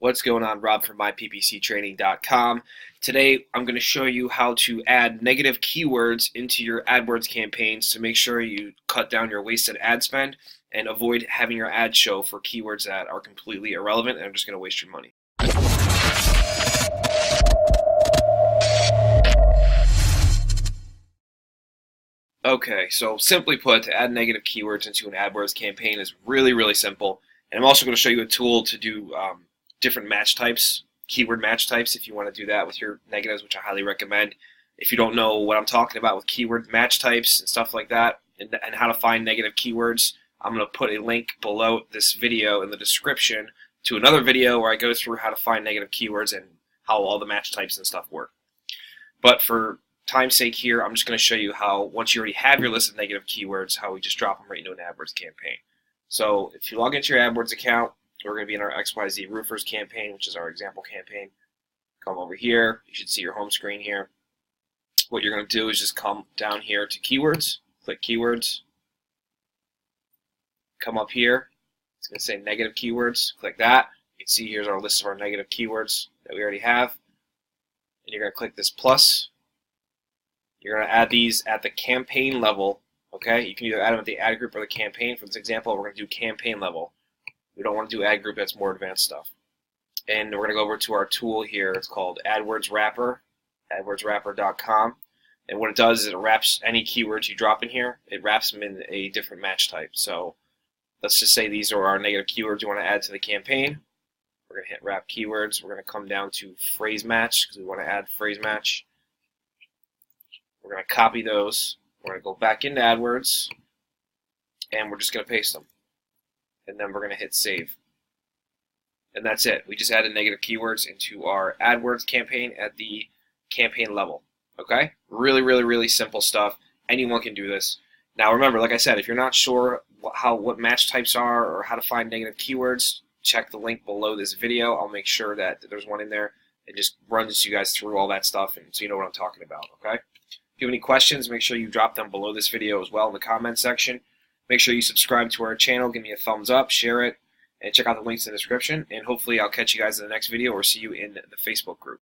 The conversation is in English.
What's going on? Rob from myppctraining.com. Today I'm going to show you how to add negative keywords into your AdWords campaigns to make sure you cut down your wasted ad spend and avoid having your ad show for keywords that are completely irrelevant and are just going to waste your money. Okay, so simply put, to add negative keywords into an AdWords campaign is really simple. And I'm also going to show you a tool to do different match types, keyword match types, if you want to do that with your negatives, which I highly recommend. If you don't know what I'm talking about with keyword match types and stuff like that, and how to find negative keywords, I'm going to put a link below this video in the description to another video where I go through how to find negative keywords and how all the match types and stuff work. But for time's sake here, I'm just going to show you how, once you already have your list of negative keywords, how we just drop them right into an AdWords campaign. So if you log into your AdWords account, we're going to be in our XYZ Roofers campaign, which is our example campaign. Come over here. You should see your home screen here. What you're going to do is just come down here to Keywords, click Keywords, come up here. It's going to say Negative Keywords. Click that. You can see here's our list of our negative keywords that we already have. And you're going to click this plus. You're going to add these at the campaign level. Okay, you can either add them at the ad group or the campaign. For this example, we're going to do campaign level. We don't want to do ad group, that's more advanced stuff. And we're going to go over to our tool here. It's called Adwords Wrapper, adwordswrapper.com. And what it does is it wraps any keywords you drop in here. It wraps them in a different match type. So let's just say these are our negative keywords you want to add to the campaign. We're going to hit Wrap Keywords. We're going to come down to Phrase Match because we want to add Phrase Match. We're going to copy those. We're going to go back into AdWords, and we're just going to paste them. And then we're going to hit Save. And that's it. We just added negative keywords into our AdWords campaign at the campaign level. Okay? Really simple stuff. Anyone can do this. Now remember, like I said, if you're not sure what match types are or how to find negative keywords, check the link below this video. I'll make sure that there's one in there and just runs you guys through all that stuff and so you know what I'm talking about. Okay? If you have any questions, make sure you drop them below this video as well in the comment section. Make sure you subscribe to our channel, give me a thumbs up, share it, and check out the links in the description. And hopefully I'll catch you guys in the next video or see you in the Facebook group.